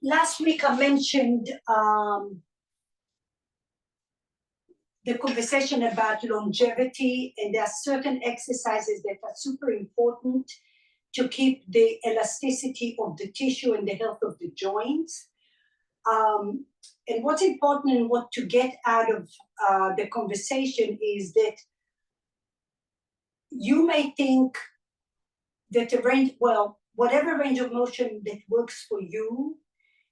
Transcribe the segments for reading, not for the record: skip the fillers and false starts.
last week I mentioned the conversation about longevity, and there are certain exercises that are super important to keep the elasticity of the tissue and the health of the joints. And what's important and what to get out of the conversation is that you may think that the range, well, whatever range of motion that works for you,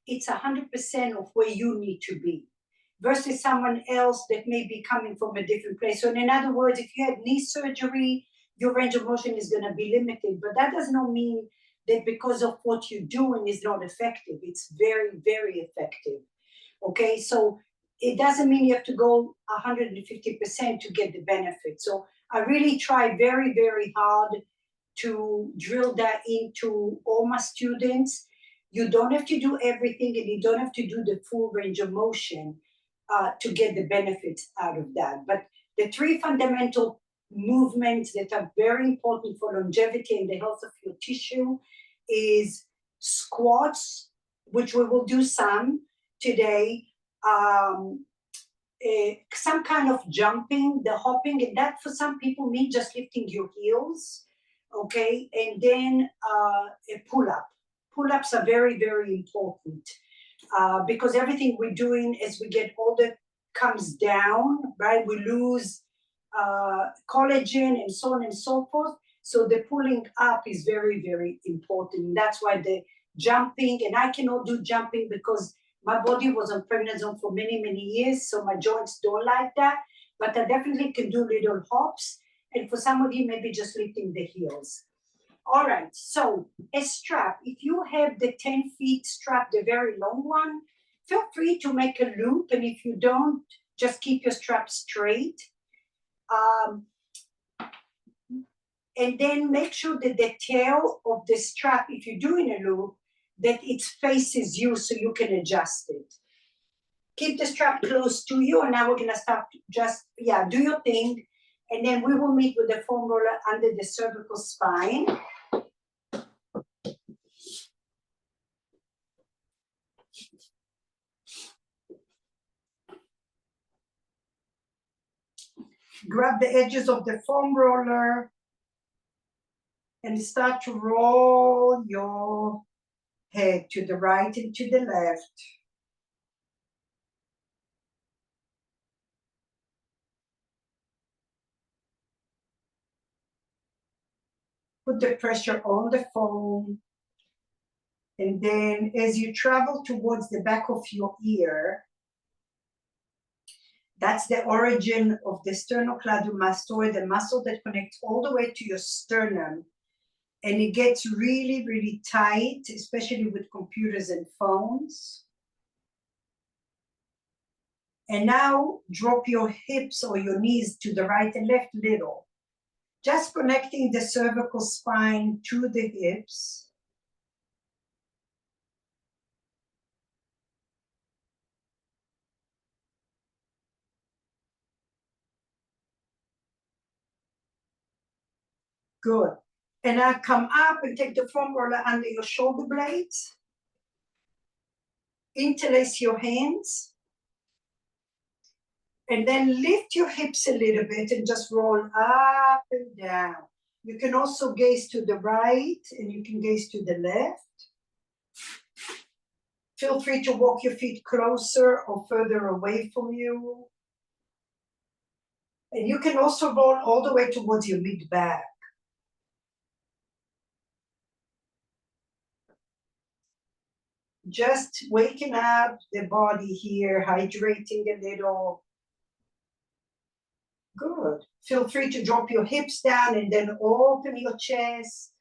it's 100% of where you need to be, versus someone else that may be coming from a different place. So in other words, if you had knee surgery, your range of motion is going to be limited, but that does not mean that because of what you're doing is not effective. It's very, very effective. Okay, so it doesn't mean you have to go 150% to get the benefit. So I really try very, very hard to drill that into all my students. You don't have to do everything, and you don't have to do the full range of motion to get the benefits out of that. But the three fundamental movements that are very important for longevity and the health of your tissue is squats, which we will do some today, some kind of jumping, the hopping, and that for some people means just lifting your heels, okay, and then a pull-up. Pull-ups are very, very important because everything we're doing as we get older comes down, right? We lose collagen and so on and so forth. So the pulling up is very, very important. That's why the jumping, and I cannot do jumping because my body was on prednisone for many, many years, so my joints don't like that. But I definitely can do little hops. And for some of you, maybe just lifting the heels. All right, so a strap. If you have the 10 feet strap, the very long one, feel free to make a loop. And if you don't, just keep your strap straight. And then make sure that the tail of the strap, if you're doing a loop, that it faces you so you can adjust it. Keep the strap close to you, and now we're gonna start just, do your thing. And then we will meet with the foam roller under the cervical spine. Grab the edges of the foam roller and start to roll your head to the right and to the left. Put the pressure on the foam. And then as you travel towards the back of your ear, that's the origin of the sternocleidomastoid, the muscle that connects all the way to your sternum. And it gets really, really tight, especially with computers and phones. And now drop your hips or your knees to the right and left little. Just connecting the cervical spine to the hips. Good. And now come up and take the foam roller under your shoulder blades. Interlace your hands. And then lift your hips a little bit and just roll up and down. You can also gaze to the right and you can gaze to the left. Feel free to walk your feet closer or further away from you. And you can also roll all the way towards your mid-back. Just waking up the body here, hydrating a little. Good. Feel free to drop your hips down and then open your chest.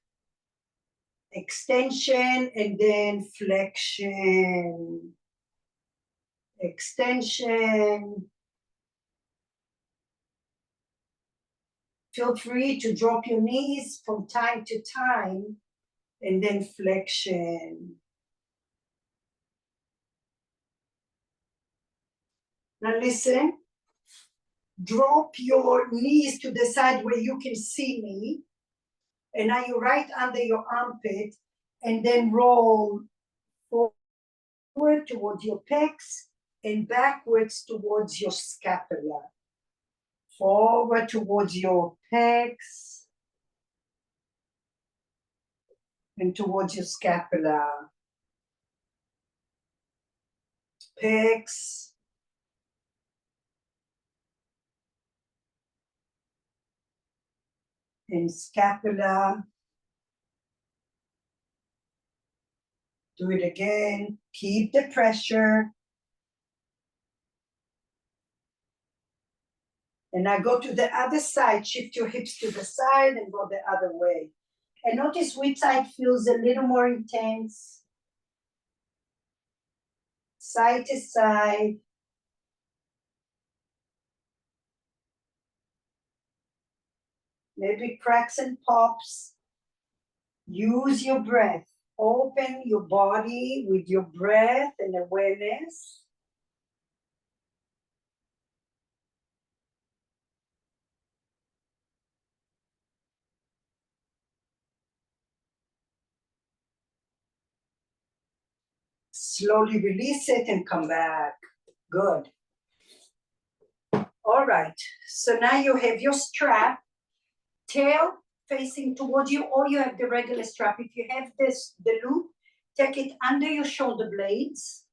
Extension and then flexion. Extension. Feel free to drop your knees from time to time and then flexion. Now listen, drop your knees to the side where you can see me. And now you're right under your armpit and then roll Forward towards your pecs and backwards towards your scapula. Forward towards your pecs and towards your scapula. Pecs and scapula. Do it again. Keep the pressure. And now go to the other side. Shift your hips to the side and go the other way. And notice which side feels a little more intense. Side to side. Maybe cracks and pops. Use your breath. Open your body with your breath and awareness. Slowly release it and come back. Good. All right. So now you have your strap, tail facing towards you, or you have the regular strap. If you have this, the loop, take it under your shoulder blades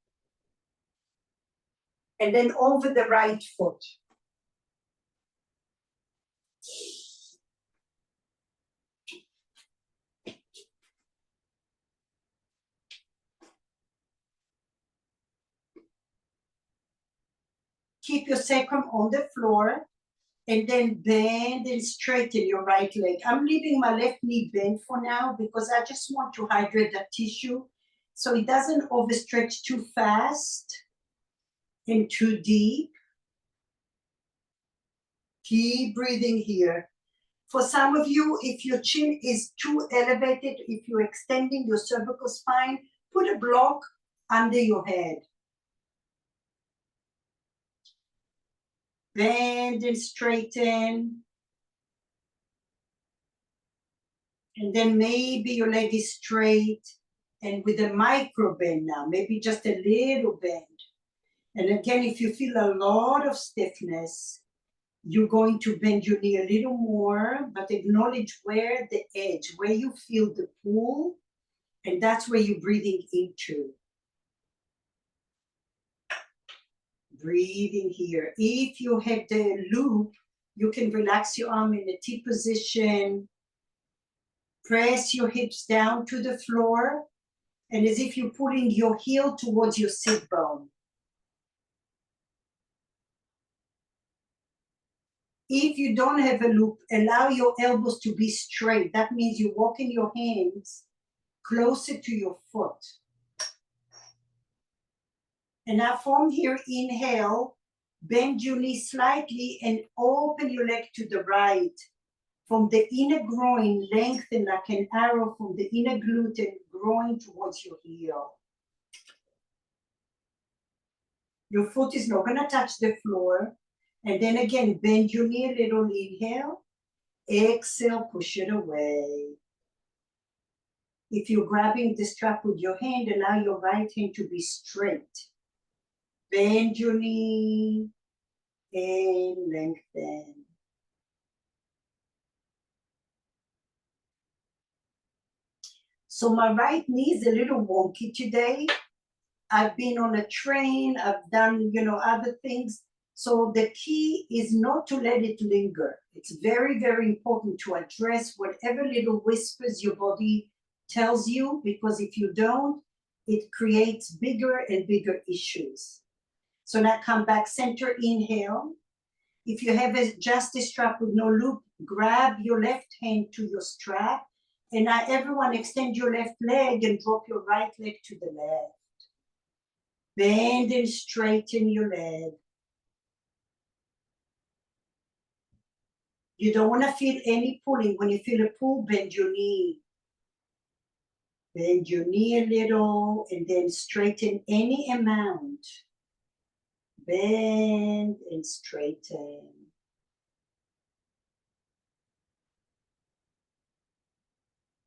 and then over the right foot. Keep your sacrum on the floor and then bend and straighten your right leg. I'm leaving my left knee bent for now because I just want to hydrate that tissue so it doesn't overstretch too fast and too deep. Keep breathing here. For some of you, if your chin is too elevated, if you're extending your cervical spine, put a block under your head. Bend and straighten. And then maybe your leg is straight and with a micro bend now, maybe just a little bend. And again, if you feel a lot of stiffness, you're going to bend your knee a little more, but acknowledge where the edge, where you feel the pull, and that's where you're breathing into. Breathing here. If you have the loop, you can relax your arm in a T position. Press your hips down to the floor, and as if you're pulling your heel towards your sit bone. If you don't have a loop, allow your elbows to be straight. That means you're walking your hands closer to your foot. And now from here, inhale, bend your knee slightly and open your leg to the right. From the inner groin, lengthen like an arrow from the inner glute and groin towards your heel. Your foot is not going to touch the floor. And then again, bend your knee a little, inhale. Exhale, push it away. If you're grabbing the strap with your hand, allow your right hand to be straight. Bend your knee and lengthen. So my right knee is a little wonky today. I've been on a train, I've done, other things. So the key is not to let it linger. It's very, very important to address whatever little whispers your body tells you, because if you don't, it creates bigger and bigger issues. So now come back, center, inhale. If you have just a strap with no loop, grab your left hand to your strap. And now everyone extend your left leg and drop your right leg to the left. Bend and straighten your leg. You don't want to feel any pulling. When you feel a pull, bend your knee. Bend your knee a little and then straighten any amount. Bend and straighten.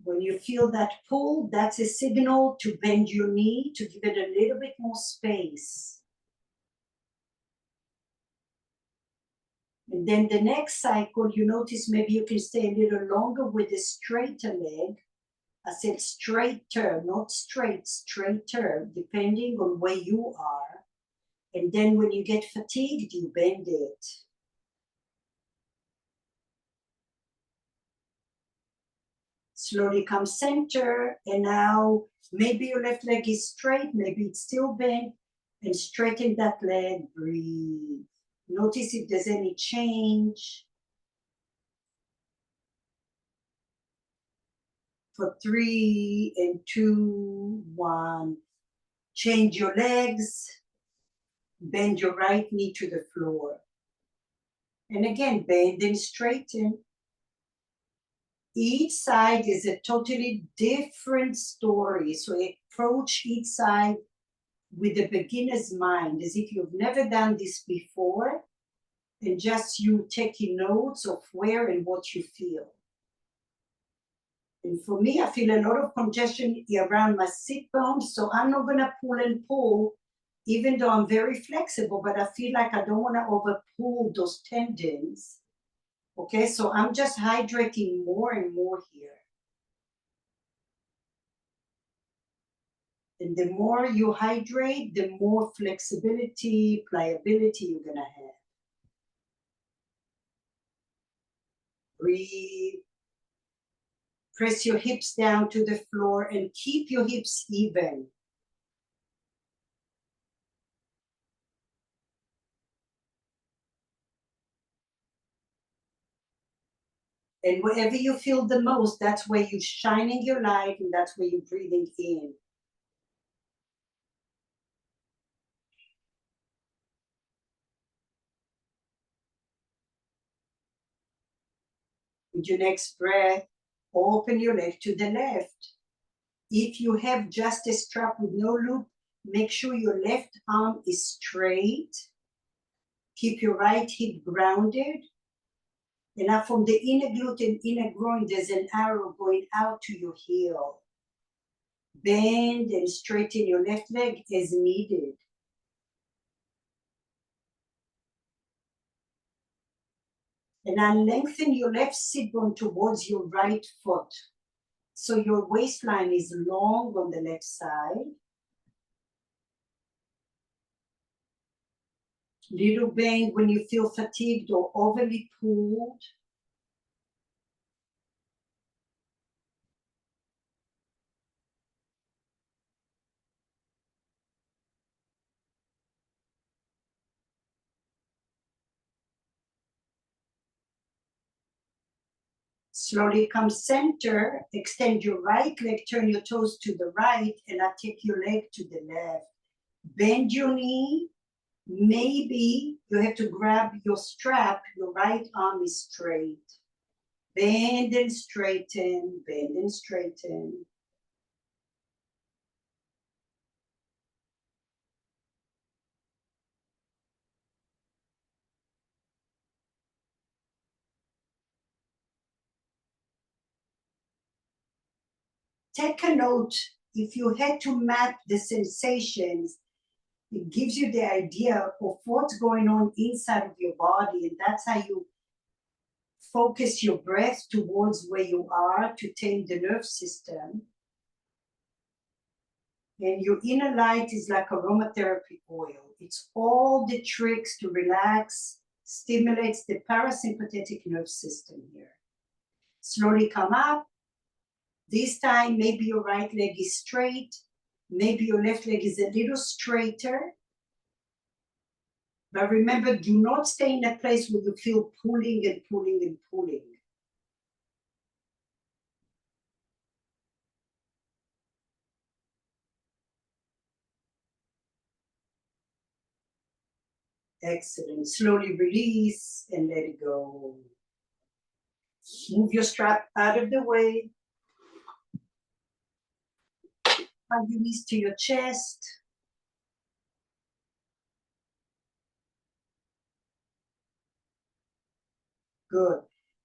When you feel that pull, that's a signal to bend your knee, to give it a little bit more space. And then the next cycle, you notice maybe you can stay a little longer with a straighter leg. I said straighter, not straight, straighter, depending on where you are. And then when you get fatigued, you bend it. Slowly come center, and now maybe your left leg is straight, maybe it's still bent, and straighten that leg, breathe. Notice if there's any change. For 3 and 2, 1. Change your legs, bend your right knee to the floor. And again, bend and straighten. Each side is a totally different story. So approach each side with a beginner's mind, as if you've never done this before, and just you taking notes of where and what you feel. And for me, I feel a lot of congestion around my sit bones, so I'm not gonna pull and pull, even though I'm very flexible, but I feel like I don't wanna over pull those tendons. Okay, so I'm just hydrating more and more here. And the more you hydrate, the more flexibility, pliability you're gonna have. Breathe. Press your hips down to the floor and keep your hips even. And wherever you feel the most, that's where you're shining your light, and that's where you're breathing in. With your next breath, open your leg to the left. If you have just a strap with no loop, make sure your left arm is straight. Keep your right hip grounded. And now from the inner glute and inner groin, there's an arrow going out to your heel. Bend and straighten your left leg as needed. And now lengthen your left sit bone towards your right foot. So your waistline is long on the left side. Little bend when you feel fatigued or overly pulled. Slowly come center, extend your right leg, turn your toes to the right, and now take your leg to the left. Bend your knee. Maybe you have to grab your strap, your right arm is straight. Bend and straighten, bend and straighten. Take a note. If you had to map the sensations, it gives you the idea of what's going on inside of your body, and that's how you focus your breath towards where you are to tame the nerve system. And your inner light is like aromatherapy oil. It's all the tricks to relax, stimulates the parasympathetic nerve system here. Slowly come up. This time, maybe your right leg is straight. Maybe your left leg is a little straighter. But remember, do not stay in a place where you feel pulling and pulling and pulling. Excellent. Slowly release and let it go. Move your strap out of the way. Hug your knees to your chest. Good.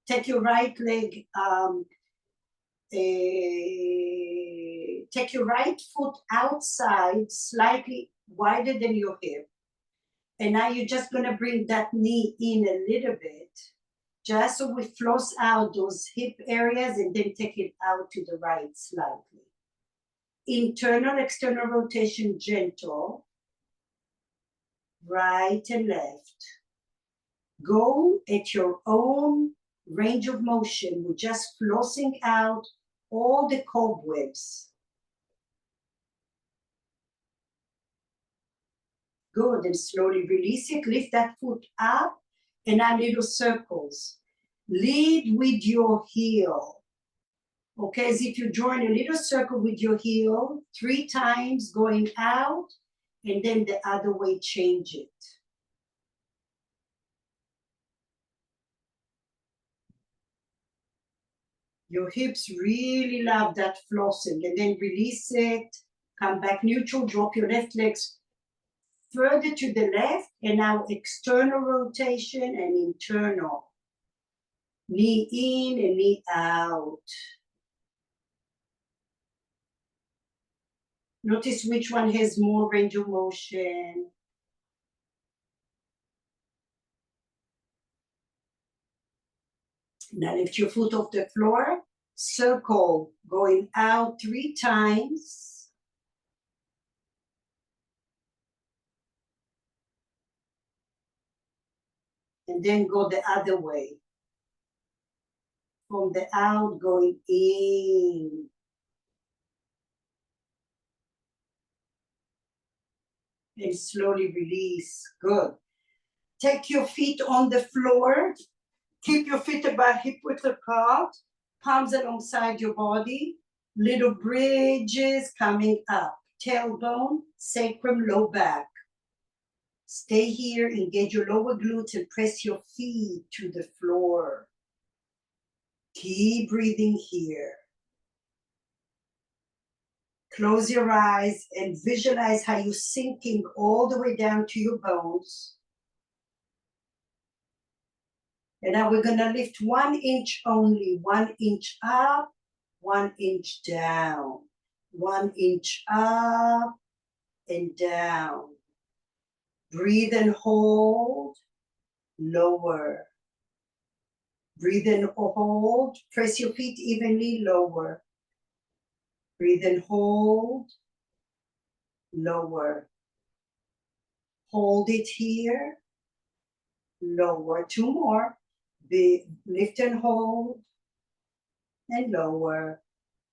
Take your right leg take your right foot outside, slightly wider than your hip. And now you're just gonna bring that knee in a little bit, just so we floss out those hip areas and then take it out to the right slightly. Internal, external rotation, gentle. Right and left. Go at your own range of motion. We're just flossing out all the cobwebs. Good, and slowly release it. Lift that foot up and now little circles. Lead with your heel. Okay, as if you're drawing a little circle with your heel 3 times, going out, and then the other way, change it. Your hips really love that flossing, and then release it. Come back neutral, drop your left legs further to the left, and now external rotation and internal. Knee in and knee out. Notice which one has more range of motion. Now lift your foot off the floor. Circle, going out 3 times. And then go the other way. From the out, going in. And slowly release. Good. Take your feet on the floor. Keep your feet about hip width apart. Palms alongside your body. Little bridges coming up. Tailbone, sacrum, low back. Stay here, engage your lower glutes and press your feet to the floor. Keep breathing here. Close your eyes and visualize how you're sinking all the way down to your bones. And now we're gonna lift 1 inch only, 1 inch up, 1 inch down, 1 inch up and down. Breathe and hold, lower. Breathe and hold, press your feet evenly, lower. Breathe and hold, lower. Hold it here, lower. 2 more. Lift and hold, and lower.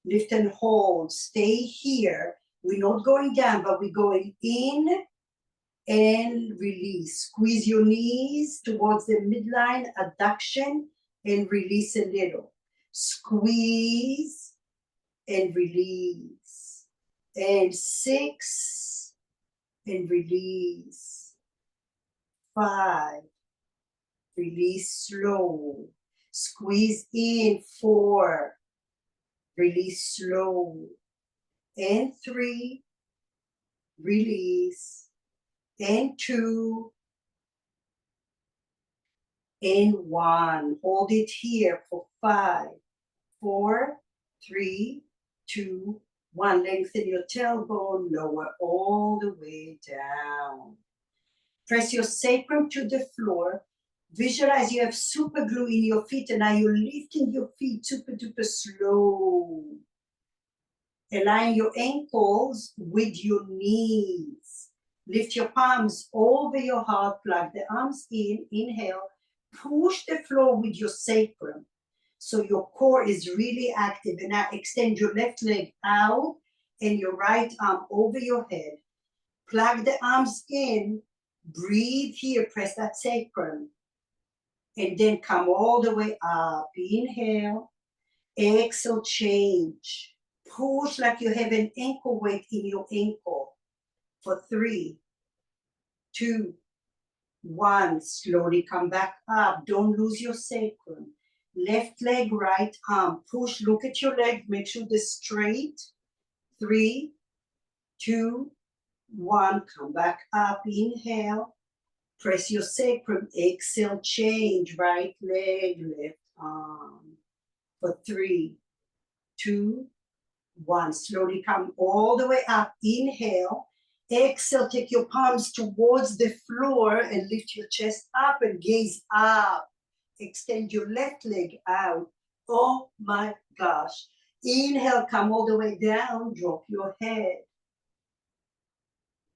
Lift and hold, stay here. We're not going down, but we're going in and release. Squeeze your knees towards the midline, adduction, and release a little. Squeeze and release. And 6 and release. 5. Release slow. Squeeze in. 4. Release slow. And 3. Release. And 2. And 1. Hold it here for 5, 4, 3, 2, 1. Lengthen your tailbone, lower all the way down. Press your sacrum to the floor. Visualize you have super glue in your feet, and now you're lifting your feet super duper slow. Align your ankles with your knees. Lift your palms over your heart, plug the arms in, inhale. Push the floor with your sacrum. So your core is really active. And now extend your left leg out and your right arm over your head. Plug the arms in. Breathe here. Press that sacrum. And then come all the way up. Inhale. Exhale, change. Push like you have an ankle weight in your ankle. For 3, 2, 1. Slowly come back up. Don't lose your sacrum. Left leg, right arm. Push, look at your leg. Make sure they're straight. 3, 2, 1. Come back up. Inhale. Press your sacrum. Exhale, change. Right leg, left arm. For 3, 2, 1. Slowly come all the way up. Inhale. Exhale, take your palms towards the floor and lift your chest up and gaze up. Extend your left leg out. Oh my gosh. Inhale, come all the way down, drop your head.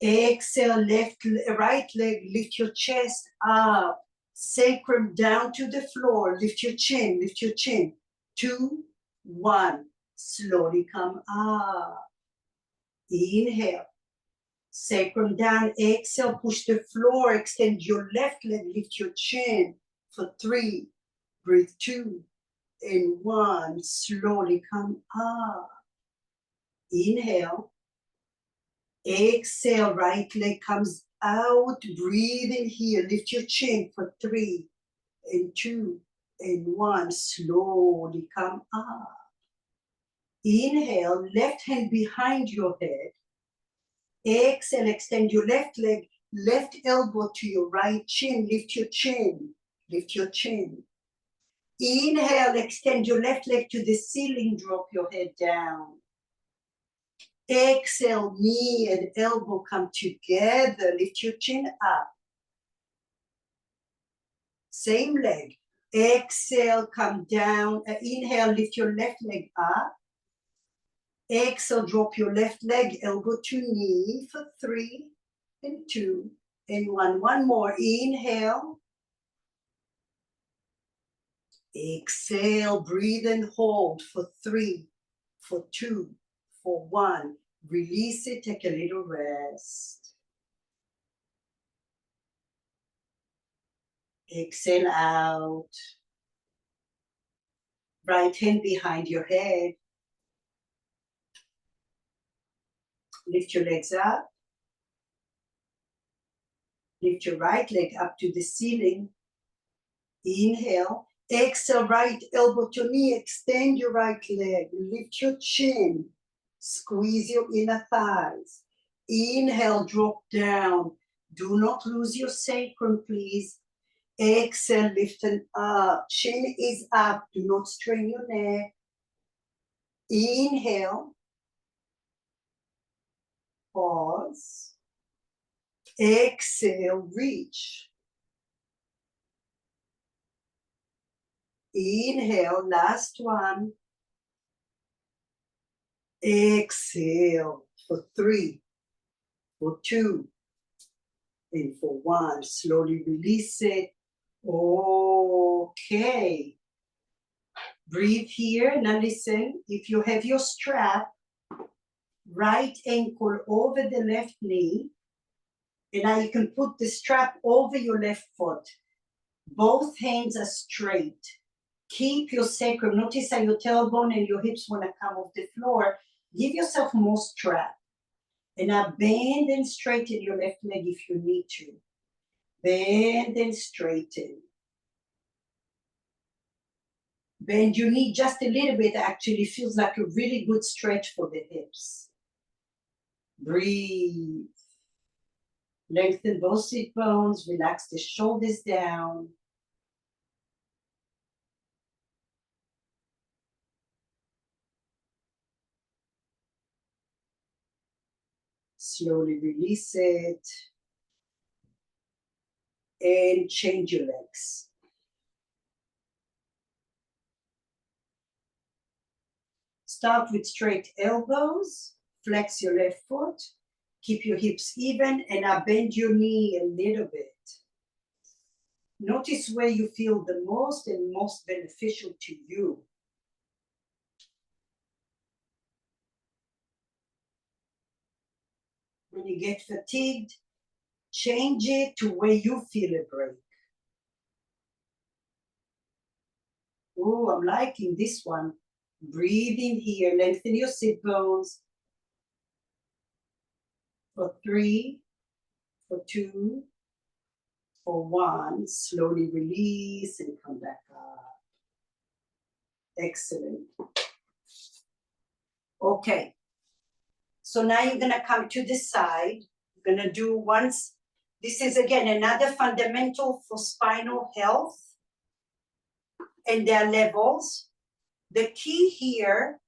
Exhale, right leg, lift your chest up. Sacrum down to the floor, lift your chin, lift your chin. 2, 1, slowly come up. Inhale. Sacrum down, exhale, push the floor, extend your left leg, lift your chin for 3, breathe 2 and 1, slowly come up. Inhale, exhale, right leg comes out, breathe in here, lift your chin for 3 and 2 and 1, slowly come up. Inhale, left hand behind your head. Exhale, extend your left leg, left elbow to your right chin, lift your chin, lift your chin. Inhale, extend your left leg to the ceiling, drop your head down. Exhale, knee and elbow come together, lift your chin up. Same leg. Exhale, come down. Inhale, lift your left leg up. Exhale, drop your left leg, elbow to knee for 3 and 2 and 1. One more. Inhale. Exhale, breathe and hold for 3, for 2, for 1. Release it, take a little rest. Exhale out. Right hand behind your head. Lift your legs up. Lift your right leg up to the ceiling. Inhale. Exhale, right elbow to knee. Extend your right leg. Lift your chin. Squeeze your inner thighs. Inhale, drop down. Do not lose your sacrum, please. Exhale, lifting up. Chin is up. Do not strain your neck. Inhale. Pause. Exhale, reach. Inhale, last one. Exhale for 3, for 2, and for 1. Slowly release it. Okay. Breathe here. Now listen, if you have your strap, right ankle over the left knee, and now you can put the strap over your left foot. Both hands are straight. Keep your sacrum. Notice how your tailbone and your hips want to come off the floor. Give yourself more strap. And now bend and straighten your left leg if you need to. Bend and straighten. Bend your knee just a little bit. Actually feels like a really good stretch for the hips. Breathe. Lengthen both sit bones. Relax the shoulders down. Slowly release it. And change your legs. Start with straight elbows. Flex your left foot. Keep your hips even, and now bend your knee a little bit. Notice where you feel the most and most beneficial to you. When you get fatigued, change it to where you feel a break. Oh, I'm liking this one. Breathe in here, lengthen your sit bones. For 3, for 2, for 1. Slowly release and come back up. Excellent. Okay. So now you're going to come to the side. You're going to do once. This is, again, another fundamental for spinal health. And there are levels. The key here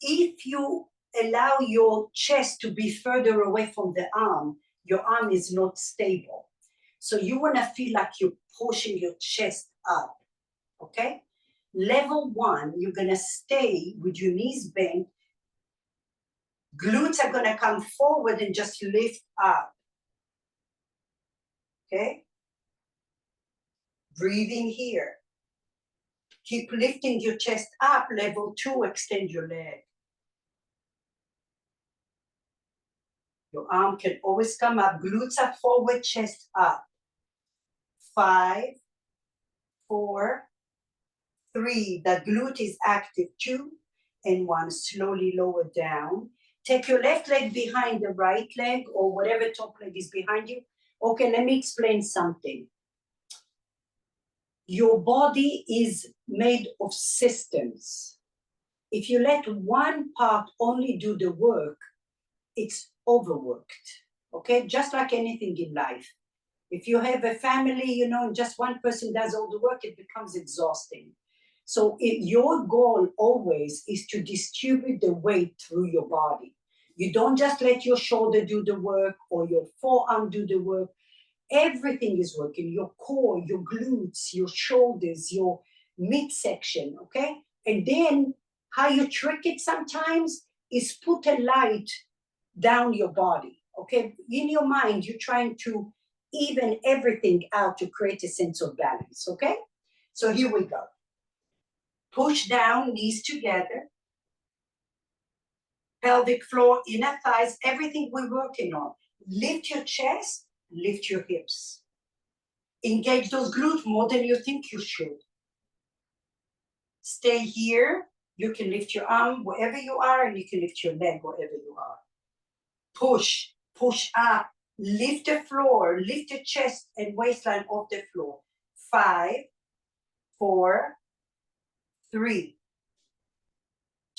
If you allow your chest to be further away from the arm, your arm is not stable. So you want to feel like you're pushing your chest up, okay? Level 1, you're going to stay with your knees bent. Glutes are going to come forward and just lift up, okay? Breathing here. Keep lifting your chest up. Level 2, extend your leg. Your arm can always come up. Glutes are forward, chest up. 5, 4, 3. The glute is active. 2 and 1. Slowly lower down. Take your left leg behind the right leg or whatever top leg is behind you. Okay, let me explain something. Your body is made of systems. If you let one part only do the work, it's overworked, okay? Just like anything in life. If you have a family, you know, and just one person does all the work, it becomes exhausting. So your goal always is to distribute the weight through your body. You don't just let your shoulder do the work or your forearm do the work. Everything is working, your core, your glutes, your shoulders, your midsection, okay? And then how you trick it sometimes is put a light down your body, okay? In your mind, you're trying to even everything out to create a sense of balance, okay? So here we go. Push down, knees together. Pelvic floor, inner thighs, everything we're working on. Lift your chest, lift your hips. Engage those glutes more than you think you should. Stay here. You can lift your arm wherever you are, and you can lift your leg wherever you are. Push, push up. Lift the floor, lift the chest and waistline off the floor. 5, 4, 3,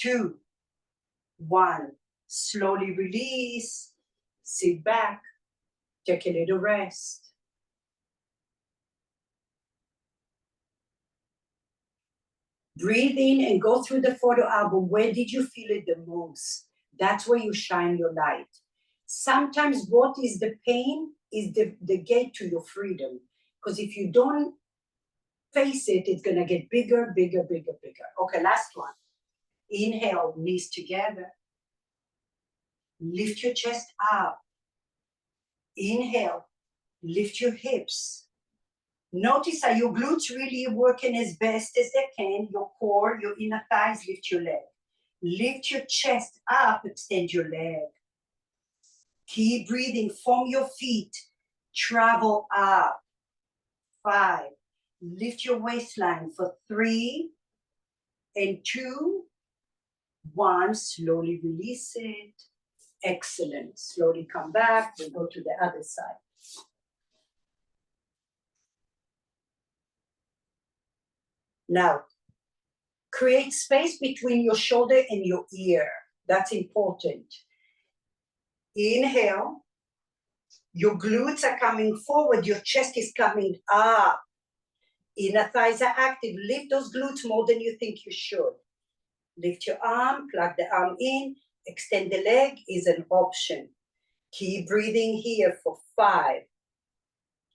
2, 1. Slowly release. Sit back. Take a little rest. Breathe in and go through the photo album. Where did you feel it the most? That's where you shine your light. Sometimes what is the pain is the gate to your freedom. Because if you don't face it, it's going to get bigger, bigger, bigger, bigger. Okay, last one. Inhale, knees together. Lift your chest up. Inhale, lift your hips. Notice how your glutes really are working as best as they can. Your core, your inner thighs, lift your leg. Lift your chest up, extend your leg. Keep breathing from your feet. Travel up. 5. Lift your waistline for 3 and 2, 1. Slowly release it. Excellent. Slowly come back. We'll go to the other side. Now, create space between your shoulder and your ear. That's important. Inhale. Your glutes are coming forward. Your chest is coming up. Inner thighs are active. Lift those glutes more than you think you should. Lift your arm. Plug the arm in. Extend the leg is an option. Keep breathing here for 5.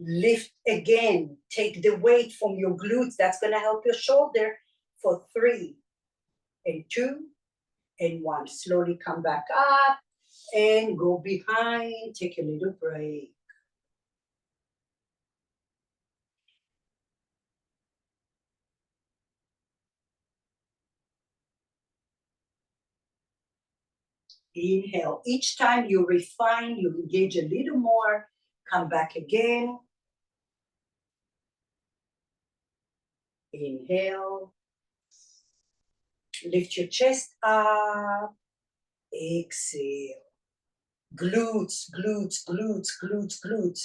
Lift again. Take the weight from your glutes. That's going to help your shoulder for 3 and 2 and 1. Slowly come back up and go behind. Take a little break. Inhale. Each time you refine, you engage a little more. Come back again. Inhale. Lift your chest up. Exhale. Glutes, glutes, glutes, glutes, glutes.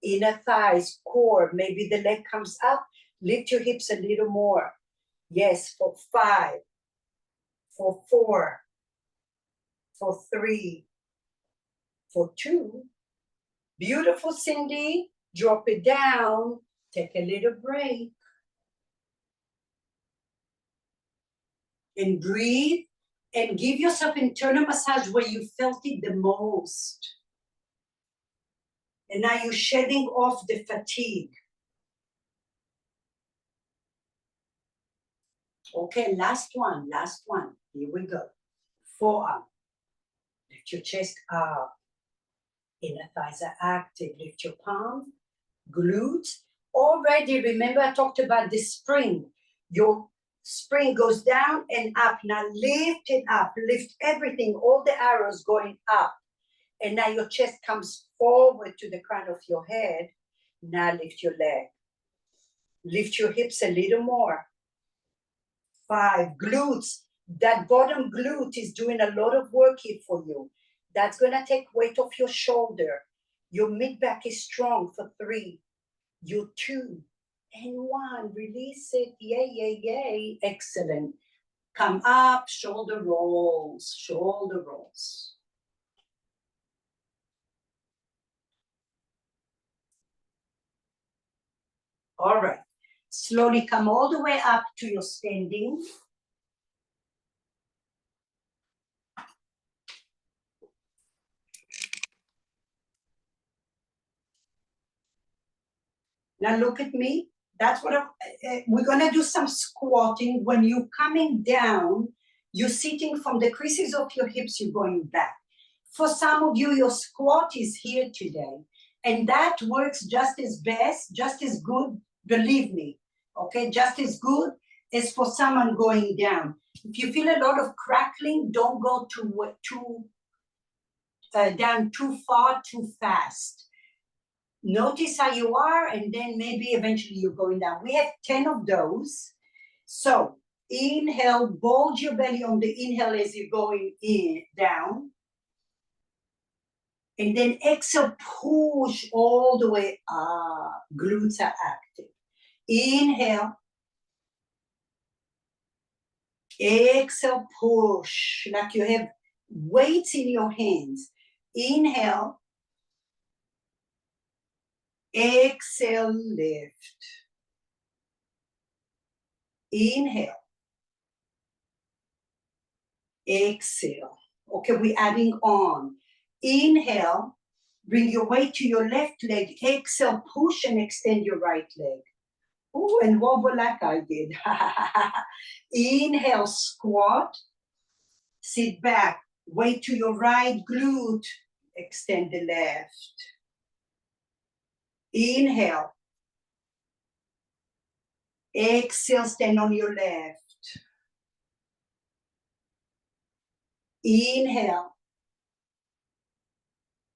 Inner thighs, core. Maybe the leg comes up. Lift your hips a little more. Yes, for 5, for 4, for 3, for 2. Beautiful, Cindy. Drop it down. Take a little break. And breathe. And give yourself internal massage where you felt it the most. And now you're shedding off the fatigue. Okay, last one. Here we go. Forearm. Lift your chest up. Inner thighs are active. Lift your palm. Glutes. Already, remember I talked about the spring. Your spring goes down and up. Now lift it up. Lift everything, all the arrows going up. And now your chest comes forward to the crown of your head. Now lift your leg. Lift your hips a little more. 5, glutes. That bottom glute is doing a lot of work here for you. That's going to take weight off your shoulder. Your mid-back is strong for 3. Your 2 and 1. Release it. Yay, yay, yay. Excellent. Come up, shoulder rolls, shoulder rolls. All right. Slowly come all the way up to your standing. Now look at me. That's what we're going to do some squatting. When you're coming down, you're sitting from the creases of your hips, you're going back. For some of you, your squat is here today. And that works just as best, just as good, believe me. Okay, just as good as for someone going down. If you feel a lot of crackling, don't go down too far, too fast. Notice how you are, and then maybe eventually you're going down. We have 10 of those. So inhale, bulge your belly on the inhale as you're going down. And then exhale, push all the way up. Glutes are active. Inhale. Exhale, push. Like you have weights in your hands. Inhale. Exhale, lift. Inhale. Exhale. Okay, we're adding on. Inhale, bring your weight to your left leg. Exhale, push and extend your right leg. Oh, and wobble like I did. Inhale, squat. Sit back. Weight to your right glute. Extend the left. Inhale. Exhale, stand on your left. Inhale.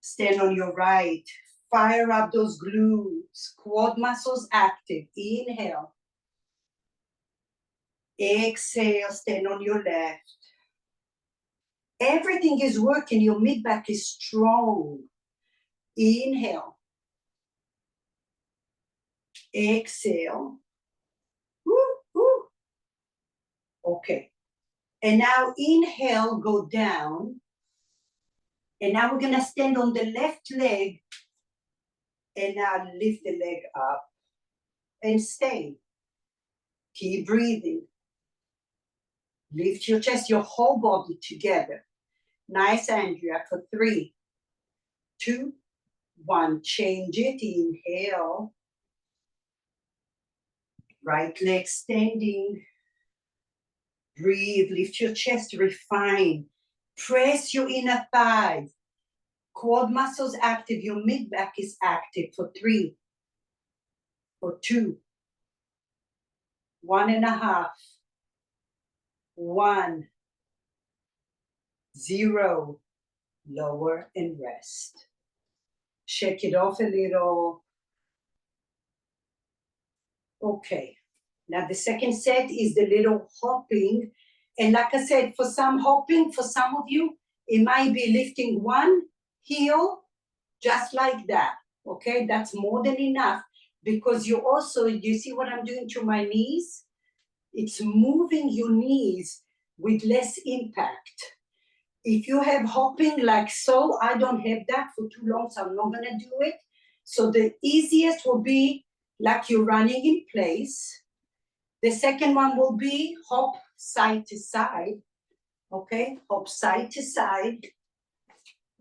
Stand on your right. Fire up those glutes. Quad muscles active. Inhale. Exhale, stand on your left. Everything is working. Your mid-back is strong. Inhale. Exhale. Woo, woo. Okay. And now inhale, go down. And now we're going to stand on the left leg. And now lift the leg up. And stay. Keep breathing. Lift your chest, your whole body together. Nice, Andrea, for 3, 2, 1. Change it. Inhale. Right leg standing. Breathe. Lift your chest. Refine. Press your inner thighs. Quad muscles active. Your mid-back is active for 3, for 2, 1.5, 1, 0. Lower and rest. Shake it off a little. Okay. Now the second set is the little hopping. And like I said, for some hopping, for some of you, it might be lifting one heel just like that. Okay, that's more than enough because you also, you see what I'm doing to my knees? It's moving your knees with less impact. If you have hopping like so, I don't have that for too long, so I'm not gonna do it. So the easiest will be like you're running in place. The second one will be hop side to side, Okay, hop side to side.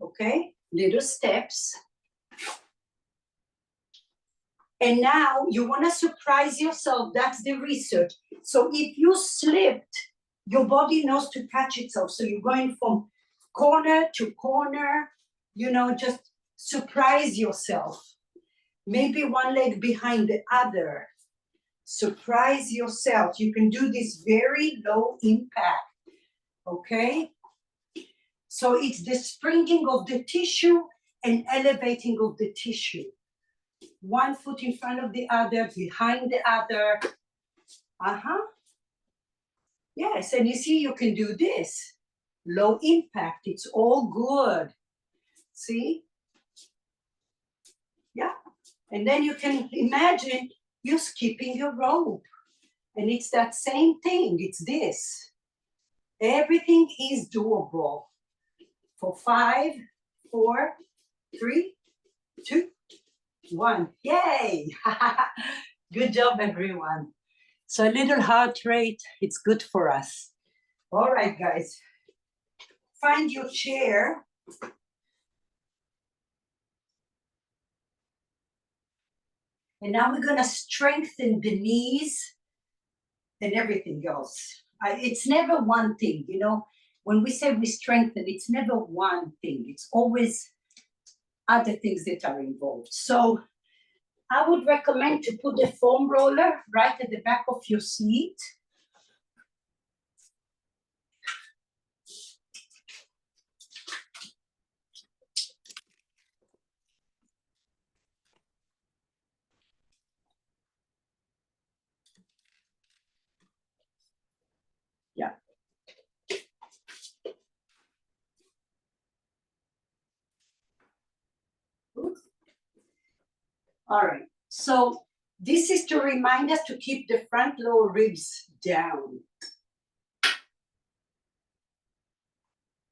Okay, little steps. And now you want to surprise yourself. That's the research. So if you slipped, your body knows to catch itself. So you're going from corner to corner, you know, just surprise yourself. Maybe one leg behind the other. Surprise yourself. You can do this very low impact. Okay? So it's the springing of the tissue and elevating of the tissue. One foot in front of the other, behind the other. Yes, and you see, you can do this. Low impact, it's all good. See? Yeah. And then you can imagine you're skipping your rope. And it's that same thing, it's this. Everything is doable. For 5, 4, 3, 2, 1. Yay! Good job, everyone. So a little heart rate, it's good for us. All right, guys. Find your chair. And now we're going to strengthen the knees and everything else. It's never one thing, you know. When we say we strengthen, it's never one thing. It's always other things that are involved. So I would recommend to put the foam roller right at the back of your seat. Yeah. All right. So this is to remind us to keep the front lower ribs down.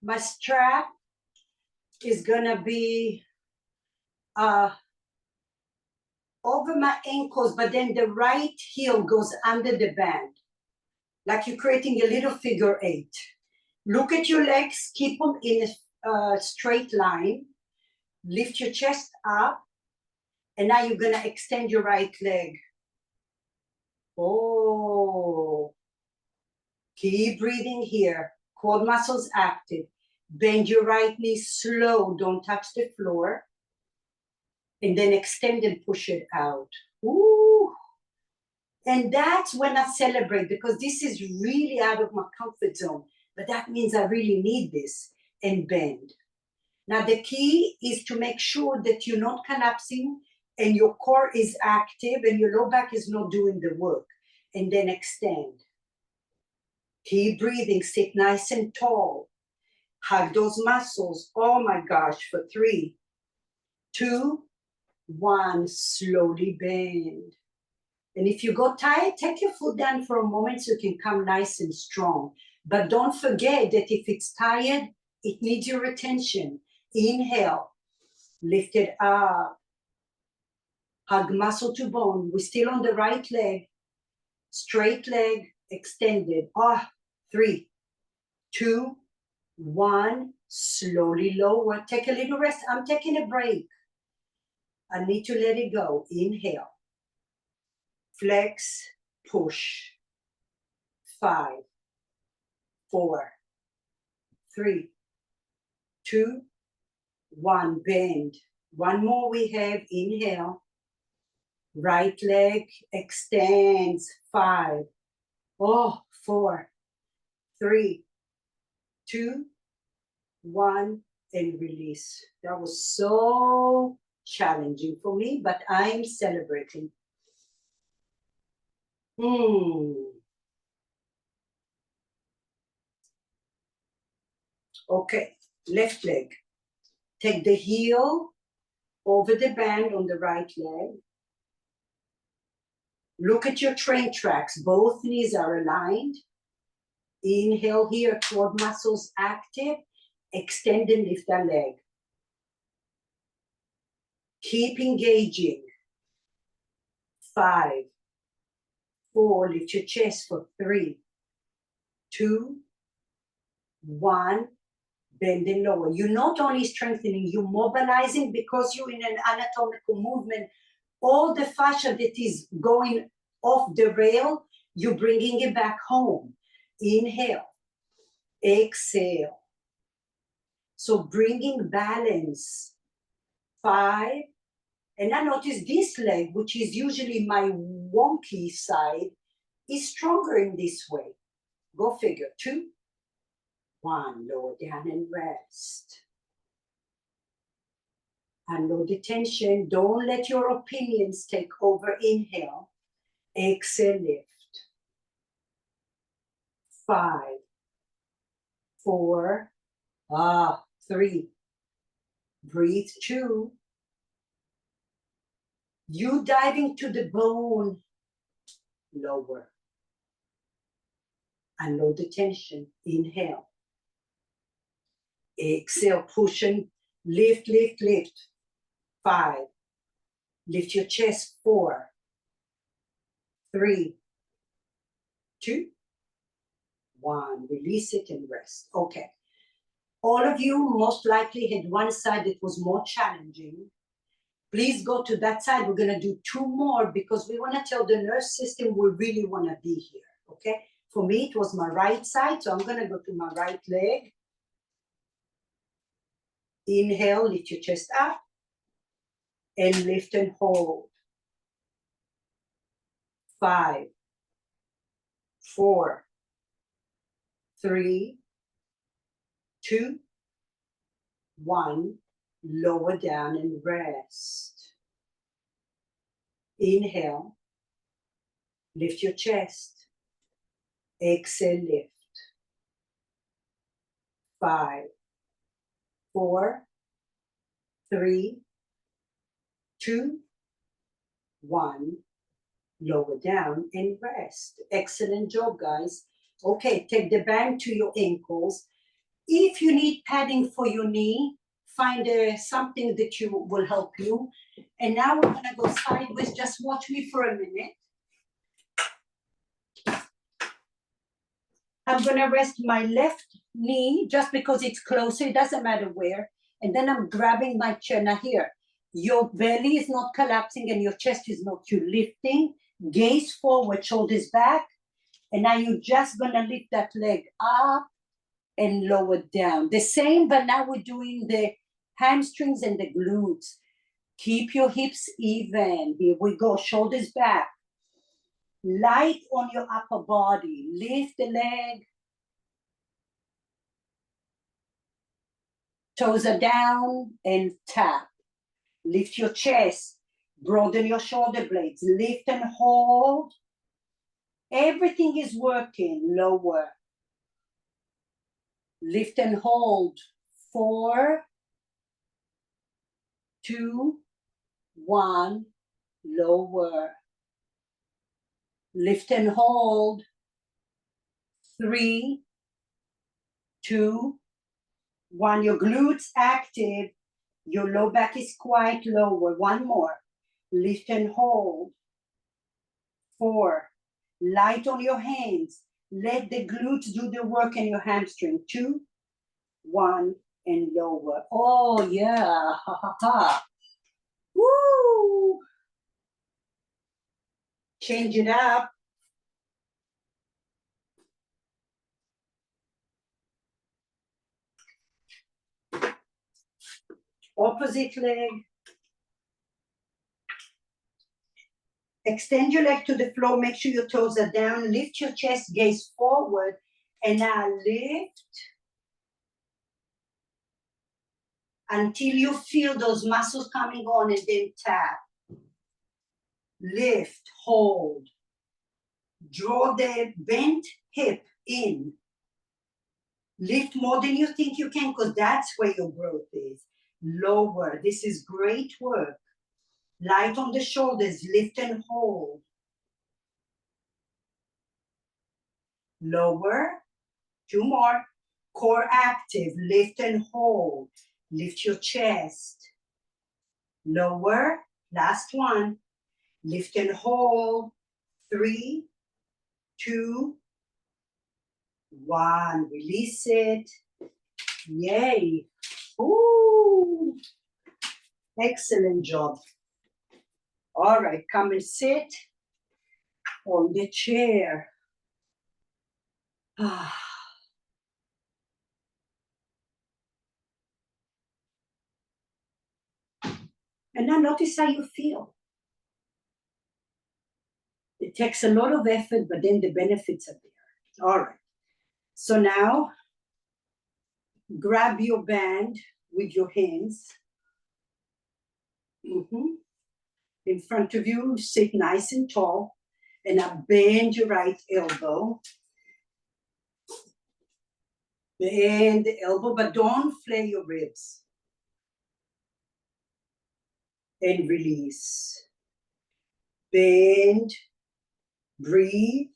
My strap is gonna be over my ankles, but then the right heel goes under the band, like you're creating a little figure 8. Look at your legs, keep them in a straight line. Lift your chest up, and now you're gonna extend your right leg. Oh, keep breathing here. Quad muscles active. Bend your right knee slow, don't touch the floor. And then extend and push it out. Ooh. And that's when I celebrate, because this is really out of my comfort zone. But that means I really need this. And bend. Now the key is to make sure that you're not collapsing and your core is active and your low back is not doing the work. And then extend. Keep breathing, sit nice and tall. Hug those muscles. Oh my gosh, for 3, 2, 1, slowly bend. And if you go tight, take your foot down for a moment so you can come nice and strong. But don't forget that if it's tired, it needs your attention. Inhale, lift it up. Hug muscle to bone. We're still on the right leg. Straight leg, extended. 3, 2, 1. Slowly lower. Take a little rest. I'm taking a break. I need to let it go. Inhale. Flex, push. 5, 4, 3, 2, 1. Bend. One more we have. Inhale. Right leg extends. 5, 4, 3, 2, 1, and release. That was so challenging for me, but I'm celebrating. Okay, left leg. Take the heel over the band on the right leg. Look at your train tracks. Both knees are aligned. Inhale here, quad muscles active. Extend and lift that leg. Keep engaging. 5, 4, lift your chest for 3, 2, 1, bend and lower. You're not only strengthening, you're mobilizing, because you're in an anatomical movement. All the fascia that is going off the rail, you're bringing it back home. Inhale, exhale. So bringing balance. 5, and I notice this leg, which is usually my wonky side, is stronger in this way. Go figure. 2, 1, lower down and rest. Unload the tension. Don't let your opinions take over. Inhale, exhale, lift. 5, 4, 3. Breathe. 2. You diving to the bone. Lower. Unload the tension. Inhale. Exhale, push and lift, lift, lift. 5. Lift your chest. 4, 3, 2, 1. Release it and rest. Okay. All of you most likely had one side that was more challenging. Please go to that side. We're going to do 2 more because we want to tell the nervous system we really want to be here. Okay. For me, it was my right side. So I'm going to go to my right leg. Inhale, lift your chest up. And lift and hold. 5, 4, 3, 2, 1. Lower down and rest. Inhale. Lift your chest. Exhale, lift. 5, 4, 3, 2, 1. Lower down and rest. Excellent job, guys. Okay, take the band to your ankles. If you need padding for your knee, find something that will help you. And now we're going to go sideways. Just watch me for a minute. I'm going to rest my left knee just because it's closer. It doesn't matter where. And then I'm grabbing my chair. Now here, your belly is not collapsing and your chest is not. You're lifting. Gaze forward, shoulders back. And now you're just going to lift that leg up and lower down. The same, but now we're doing the hamstrings and the glutes. Keep your hips even. Here we go. Shoulders back. Light on your upper body. Lift the leg. Toes are down and tap. Lift your chest. Broaden your shoulder blades. Lift and hold. Everything is working. Lower. Lift and hold. 4, 2, 1. Lower. Lift and hold. 3, 2, 1. Your glutes active. Your low back is quite lower. 1 more. Lift and hold. 4. Light on your hands. Let the glutes do the work and your hamstring. 2, 1, and lower. Oh, yeah. Ha, ha, ha. Woo! Change it up. Opposite leg. Extend your leg to the floor. Make sure your toes are down. Lift your chest, gaze forward. And now lift until you feel those muscles coming on and then tap. Lift, hold. Draw the bent hip in. Lift more than you think you can because that's where your growth is. Lower. This is great work. Light on the shoulders. Lift and hold. Lower. 2 more. Core active. Lift and hold. Lift your chest. Lower. Last one. Lift and hold. 3, 2, 1, release it. Yay. Ooh. Excellent job. All right, come and sit on the chair. Ah. And now notice how you feel. It takes a lot of effort, but then the benefits are there. All right. So now grab your band with your hands. In front of you, sit nice and tall. And now bend your right elbow. Bend the elbow, but don't flare your ribs. And release. Bend. Breathe.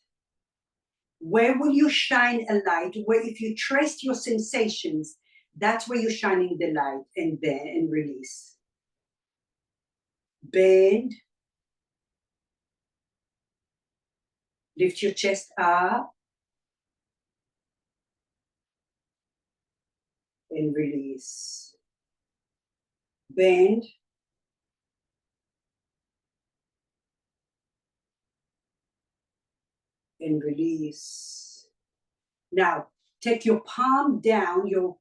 Where will you shine a light? Where if you trace your sensations, that's where you're shining the light, and bend and release. Bend. Lift your chest up. And release. Bend. And release. Now, take your palm down, your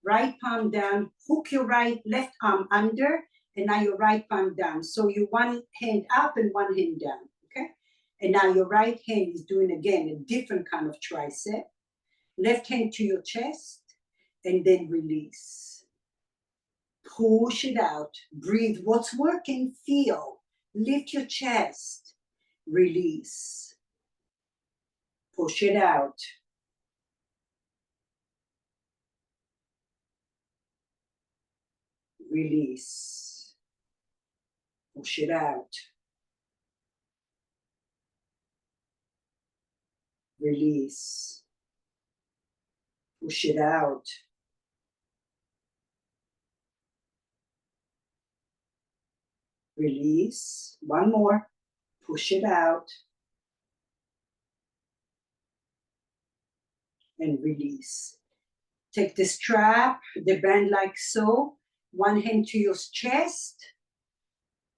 right palm down, hook your left arm under, and now your right palm down. So you one hand up and one hand down, okay? And now your right hand is doing, again, a different kind of tricep. Left hand to your chest, and then release. Push it out. Breathe. What's working, feel. Lift your chest. Release. Push it out. Release. Push it out. Release. Push it out. Release. One more. Push it out. And release. Take the strap, the band like so. One hand to your chest.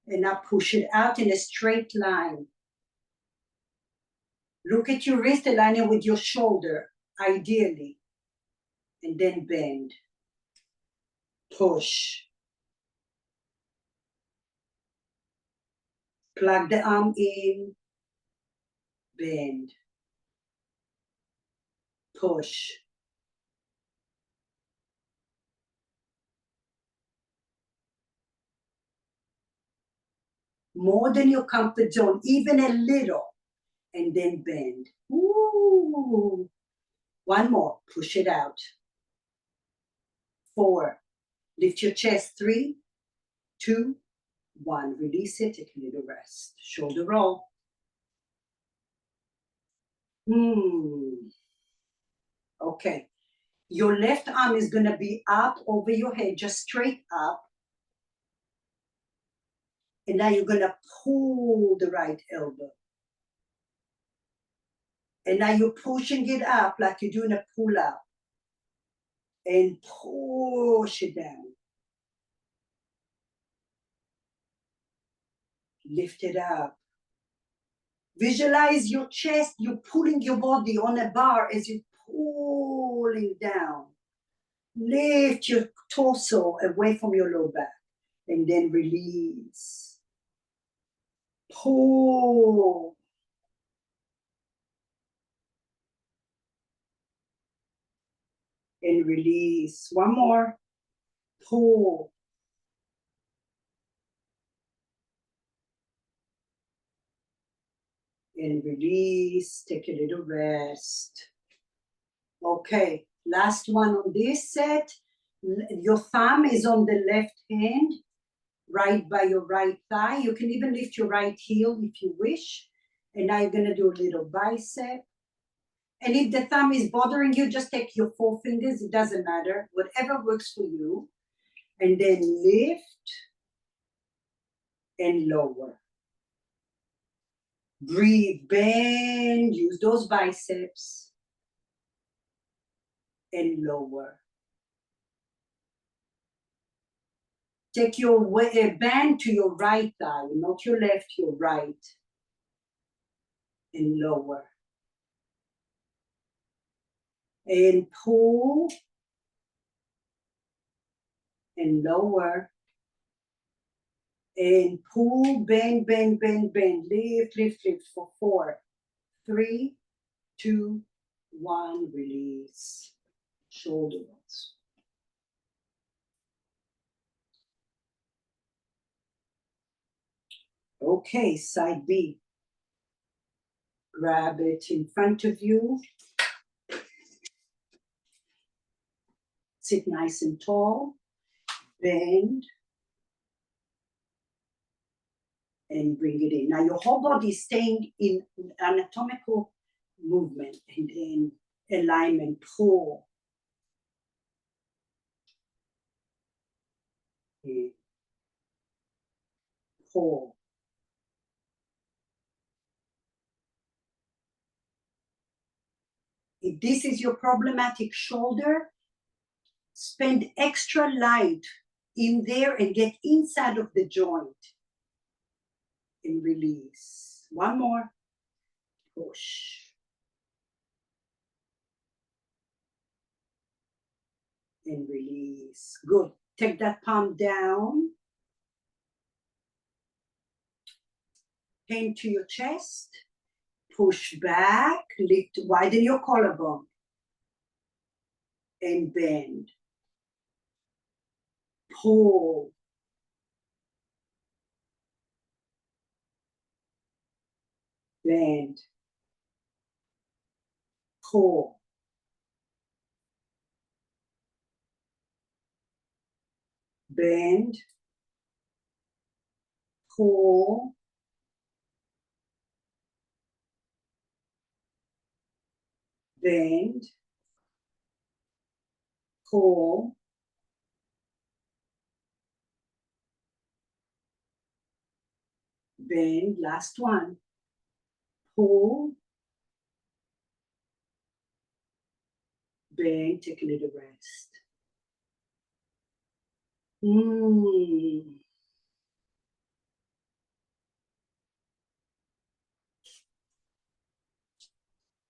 And now push it out in a straight line. Look at your wrist, align it with your shoulder, ideally. And then bend. Push. Plug the arm in. Bend. Push. More than your comfort zone, even a little. And then bend. Ooh. One more. Push it out. 4. Lift your chest. 3, 2, 1. Release it. Take a little rest. Shoulder roll. Okay. Your left arm is going to be up over your head, just straight up. And now you're going to pull the right elbow. And now you're pushing it up like you're doing a pull-up. And push it down. Lift it up. Visualize your chest. You're pulling your body on a bar as you're pulling down. Lift your torso away from your low back. And then release. Pull. And release. One more. Pull. And release. Take a little rest. Okay, last one on this set. Your thumb is on the left hand, right by your right thigh. You can even lift your right heel if you wish. And now you're going to do a little bicep. And if the thumb is bothering you, just take your 4 fingers. It doesn't matter. Whatever works for you. And then lift and lower. Breathe, bend, use those biceps. and lower. Take your band to your right thigh, not your left, your right, and lower. And pull and lower. And pull, bend, bend, bend, bend. Lift, lift, lift for 4, 3, 2, 1. Release. Shoulder rolls. Okay, side B. Grab it in front of you. Sit nice and tall. Bend. And bring it in. Now your whole body is staying in anatomical movement and in alignment. Pull. And pull. If this is your problematic shoulder, spend extra light in there and get inside of the joint and release. One more. Push. And release. Good. Take that palm down. Hand to your chest. Push back. Lift. Widen your collarbone. And bend. Pull. Bend. Pull. Bend. Pull. Bend. Pull. Bend. Last one. Pull. Bend. Take a little rest.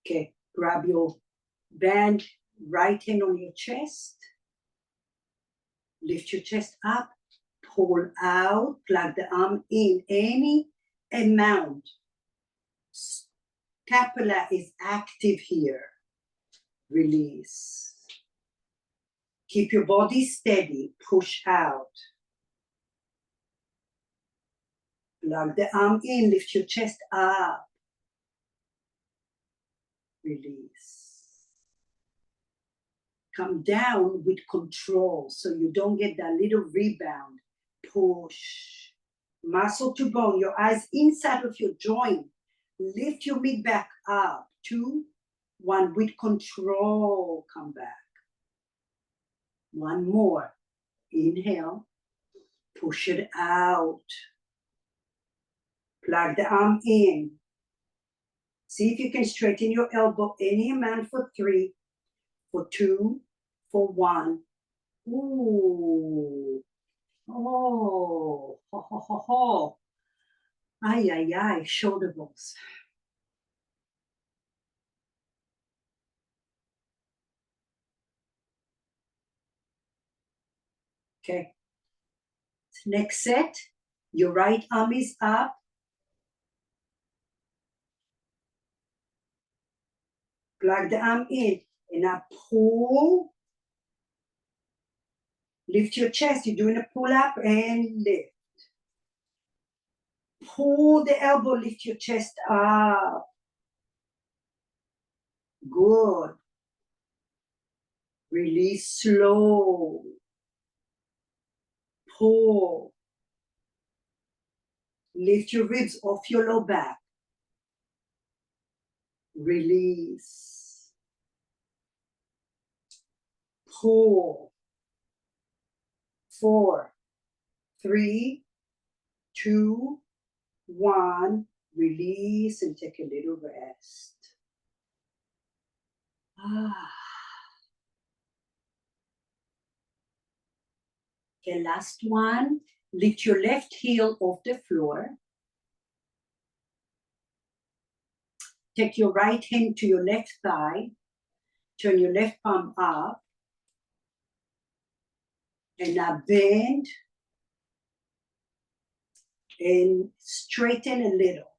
Okay, grab your band, right hand on your chest. Lift your chest up, pull out, plug the arm in. Any amount. Scapula is active here. Release. Keep your body steady, push out. Plug the arm in, lift your chest up. Release. Come down with control so you don't get that little rebound. Push. Muscle to bone, your eyes inside of your joint. Lift your mid back up. 2, 1, with control, come back. One more. Inhale. Push it out. Plug the arm in. See if you can straighten your elbow any amount for 3, for 2, for 1. Ooh. Oh. Ho, ho, ho, ho. Ay, ay, ay. Shoulder rolls. Okay. Next set. Your right arm is up. Plug the arm in. And now pull. Lift your chest. You're doing a pull up and lift. Pull the elbow. Lift your chest up. Good. Release slow. Pull. Lift your ribs off your low back. Release. Pull. 4, 3, 2, 1. Release and take a little rest. The last one, lift your left heel off the floor. Take your right hand to your left thigh. Turn your left palm up. And now bend and straighten a little.